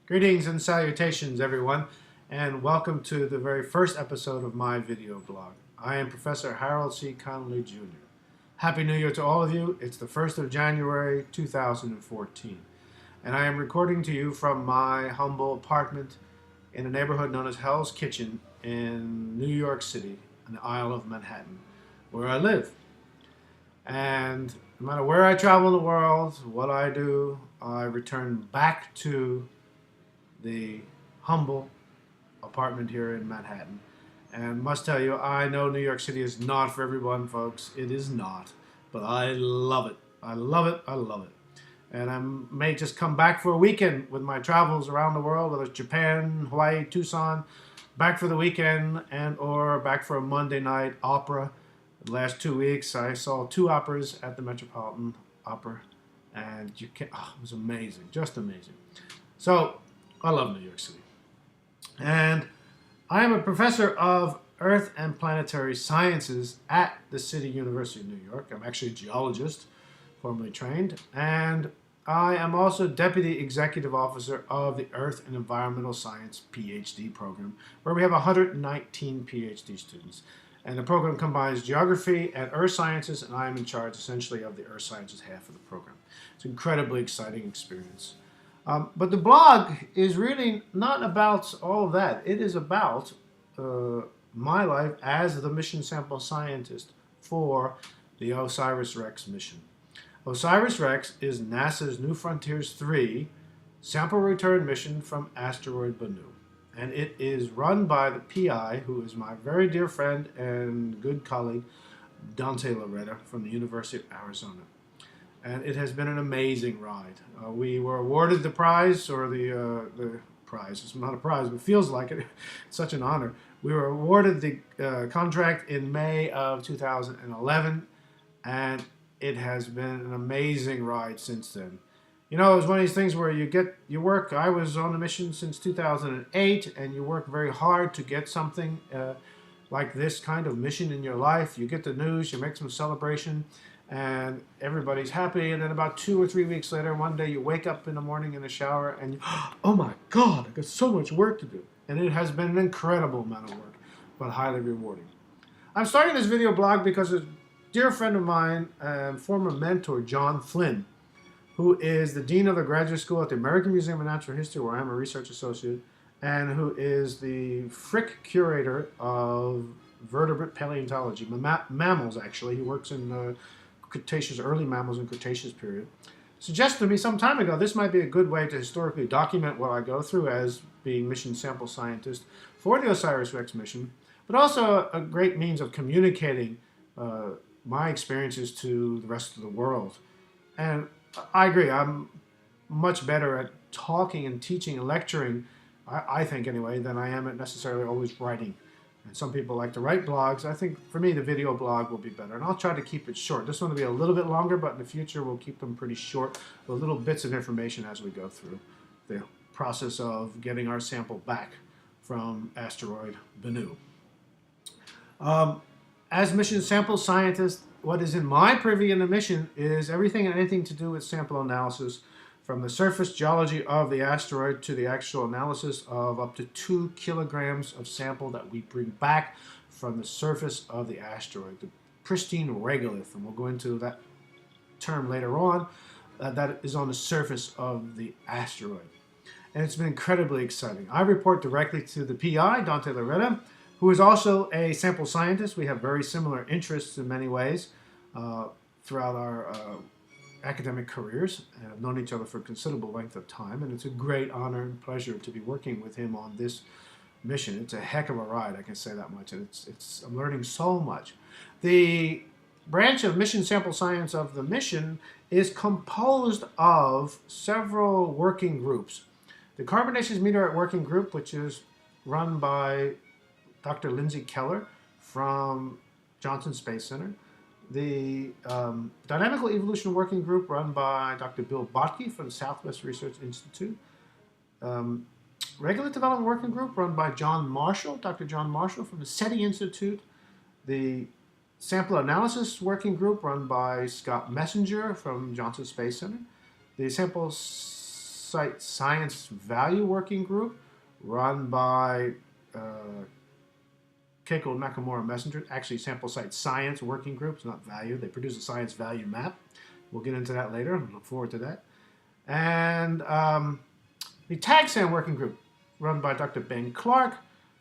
Greetings and salutations, everyone, and welcome to the very first episode of my video blog. I am Professor Harold C. Connolly, Jr. Happy New Year to all of you. It's the 1st of January, 2014, and I am recording to you from my humble apartment in a neighborhood known as Hell's Kitchen in New York City, on the Isle of Manhattan, where I live. And no matter where I travel in the world, what I do, I return back to the humble apartment here in Manhattan. And must tell you, I know New York City is not for everyone, folks. It is not. But I love it. I love it. I love it. And I may just come back for a weekend with my travels around the world, whether it's Japan, Hawaii, Tucson, back for the weekend and or back for a Monday night opera. The last 2 weeks, I saw 2 operas at the Metropolitan Opera. And it was amazing. Just amazing. So, I love New York City. And I am a professor of Earth and Planetary Sciences at the City University of New York. I'm actually a geologist, formally trained. And I am also Deputy Executive Officer of the Earth and Environmental Science PhD program, where we have 119 PhD students. And the program combines geography and earth sciences, and I am in charge essentially of the earth sciences half of the program. It's an incredibly exciting experience. But the blog is really not about all of that. It is about my life as the mission sample scientist for the OSIRIS-REx mission. OSIRIS-REx is NASA's New Frontiers 3 sample return mission from asteroid Bennu. And it is run by the PI, who is my very dear friend and good colleague, Dante Loretta from the University of Arizona. And it has been an amazing ride. We were awarded the prize, or the prize. It's not a prize, but it feels like it. It's such an honor. We were awarded the contract in May of 2011, and it has been an amazing ride since then. You know, it was one of these things where you work. I was on the mission since 2008, and you work very hard to get something like this kind of mission in your life. You get the news, you make some celebration, and everybody's happy. And then about 2 or 3 weeks later, one day you wake up in the morning in the shower and you, oh my God, I've got so much work to do. And it has been an incredible amount of work, but highly rewarding. I'm starting this video blog because a dear friend of mine and former mentor, John Flynn, who is the Dean of the Graduate School at the American Museum of Natural History, where I'm a research associate, and who is the Frick Curator of Vertebrate Paleontology, mammals actually. He works in Cretaceous, early mammals in Cretaceous period, suggested to me some time ago this might be a good way to historically document what I go through as being mission sample scientist for the OSIRIS-REx mission, but also a great means of communicating my experiences to the rest of the world. And I agree, I'm much better at talking and teaching and lecturing, I think anyway, than I am at necessarily always writing. And some people like to write blogs. I think for me the video blog will be better. And I'll try to keep it short. This one will be a little bit longer, but in the future we'll keep them pretty short, with little bits of information as we go through the process of getting our sample back from asteroid Bennu. As mission sample scientist, what is in my purview in the mission is everything and anything to do with sample analysis, from the surface geology of the asteroid to the actual analysis of up to 2 kilograms of sample that we bring back from the surface of the asteroid, the pristine regolith, and we'll go into that term later on, that is on the surface of the asteroid. And it's been incredibly exciting. I report directly to the PI, Dante Loretta, who is also a sample scientist. We have very similar interests in many ways throughout our academic careers, and have known each other for a considerable length of time, and it's a great honor and pleasure to be working with him on this mission. It's a heck of a ride, I can say that much, and I'm learning so much. The branch of mission sample science of the mission is composed of several working groups. The Carbonaceous Meteorite Working Group, which is run by Dr. Lindsay Keller from Johnson Space Center. The Dynamical Evolution Working Group run by Dr. Bill Botke from the Southwest Research Institute. Regolith Development Working Group run by John Marshall, Dr. John Marshall from the SETI Institute. The Sample Analysis Working Group run by Scott Messenger from Johnson Space Center. The Sample Site Science Value Working Group run by Keiko Nakamura Messenger. Actually, Sample Site Science Working Groups, not value. They produce a science value map. We'll get into that later. I look forward to that. And the TAGSAM Working Group run by Dr. Ben Clark,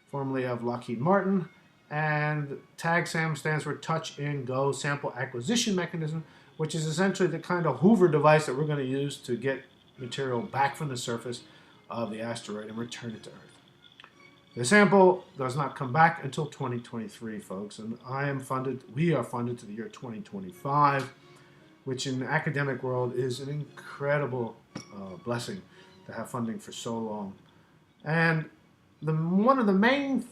formerly of Lockheed Martin. And TAGSAM stands for Touch and Go Sample Acquisition Mechanism, which is essentially the kind of Hoover device that we're going to use to get material back from the surface of the asteroid and return it to Earth. The sample does not come back until 2023, folks, and we are funded to the year 2025, which in the academic world is an incredible blessing to have funding for so long. And one of the main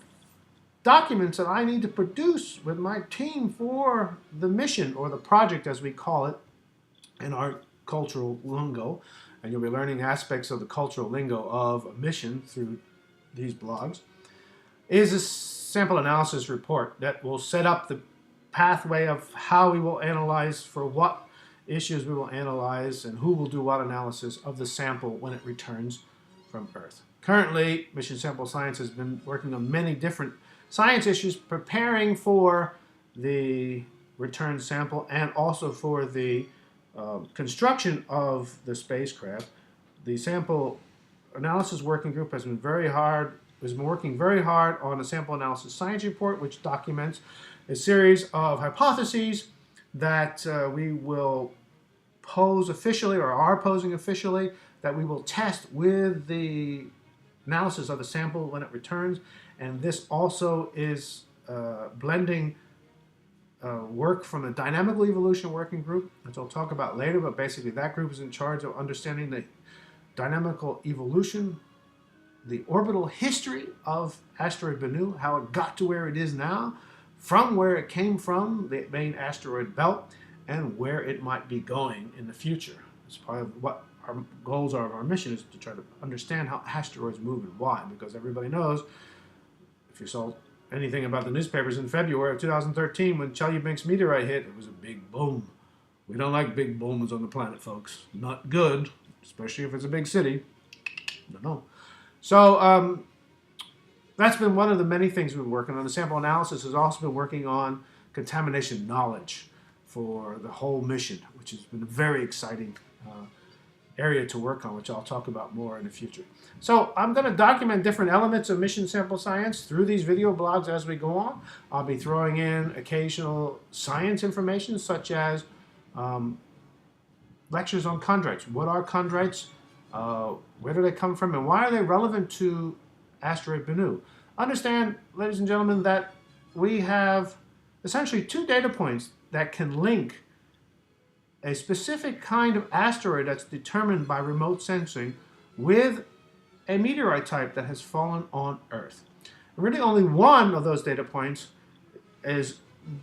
documents that I need to produce with my team for the mission, or the project as we call it in our cultural lingo, and you'll be learning aspects of the cultural lingo of a mission through these blogs, is a sample analysis report that will set up the pathway of how we will analyze, for what issues we will analyze, and who will do what analysis of the sample when it returns from Earth. Currently, Mission Sample Science has been working on many different science issues, preparing for the return sample and also for the construction of the spacecraft. The Sample Analysis Working Group has been working very hard on a sample analysis science report, which documents a series of hypotheses that we will pose officially, or are posing officially, that we will test with the analysis of the sample when it returns. And this also is blending work from a dynamical evolution working group, which I'll talk about later, but basically that group is in charge of understanding the dynamical evolution, the orbital history of asteroid Bennu, how it got to where it is now, from where it came from, the main asteroid belt, and where it might be going in the future. It's part of what our goals are of our mission, is to try to understand how asteroids move and why, because everybody knows, if you saw anything about the newspapers in February of 2013 when Chelyabinsk meteorite hit, it was a big boom. We don't like big booms on the planet, folks. Not good, especially if it's a big city. No. So that's been one of the many things we've been working on. The sample analysis has also been working on contamination knowledge for the whole mission, which has been a very exciting area to work on, which I'll talk about more in the future. So I'm going to document different elements of mission sample science through these video blogs as we go on. I'll be throwing in occasional science information, such as lectures on chondrites. What are chondrites? Where do they come from, and why are they relevant to asteroid Bennu? Understand, ladies and gentlemen, that we have essentially two data points that can link a specific kind of asteroid that's determined by remote sensing with a meteorite type that has fallen on Earth. And really only one of those data points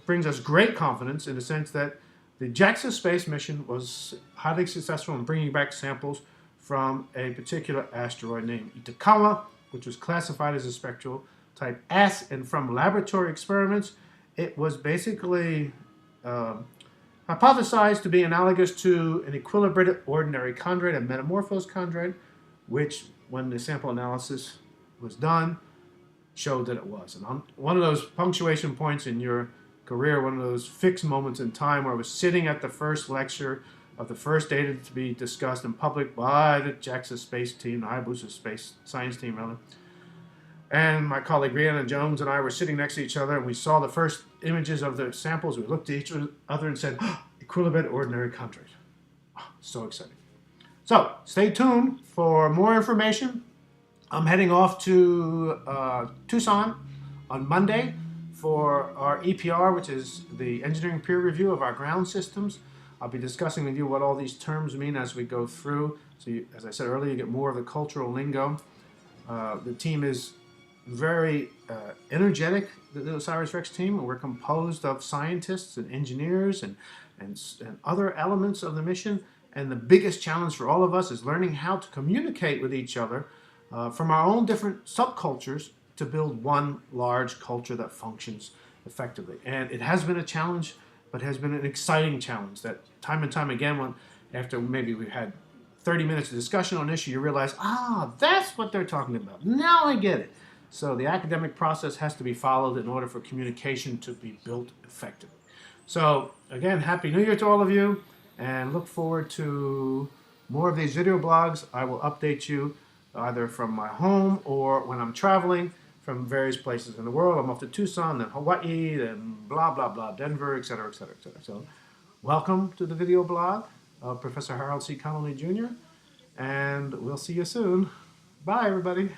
brings us great confidence, in the sense that the JAXA space mission was highly successful in bringing back samples from a particular asteroid named Itokawa, which was classified as a spectral type S, and from laboratory experiments, it was basically hypothesized to be analogous to an equilibrated ordinary chondrite, a metamorphosed chondrite, which, when the sample analysis was done, showed that it was. And on one of those punctuation points in your career, one of those fixed moments in time where I was sitting at the first lecture of the first data to be discussed in public by the JAXA space team, the Hayabusa space science team, rather. And my colleague Rhiannon Jones and I were sitting next to each other, and we saw the first images of the samples. We looked at each other and said, oh, equilibrated ordinary chondrite. Oh, so exciting. So stay tuned for more information. I'm heading off to Tucson on Monday for our EPR, which is the engineering peer review of our ground systems. I'll be discussing with you what all these terms mean as we go through. So you, as I said earlier, you get more of the cultural lingo. The team is very energetic, the OSIRIS-REx team. We're composed of scientists and engineers and other elements of the mission. And the biggest challenge for all of us is learning how to communicate with each other from our own different subcultures to build one large culture that functions effectively. And it has been a challenge, but has been an exciting challenge that time and time again, after maybe we've had 30 minutes of discussion on an issue, you realize, that's what they're talking about. Now I get it. So the academic process has to be followed in order for communication to be built effectively. So again, Happy New Year to all of you, and look forward to more of these video blogs. I will update you either from my home or when I'm traveling from various places in the world. I'm off to Tucson, then Hawaii, then blah, blah, blah, Denver, etc., etc., etc. So welcome to the video blog of Professor Harold C. Connolly Jr., and we'll see you soon. Bye, everybody.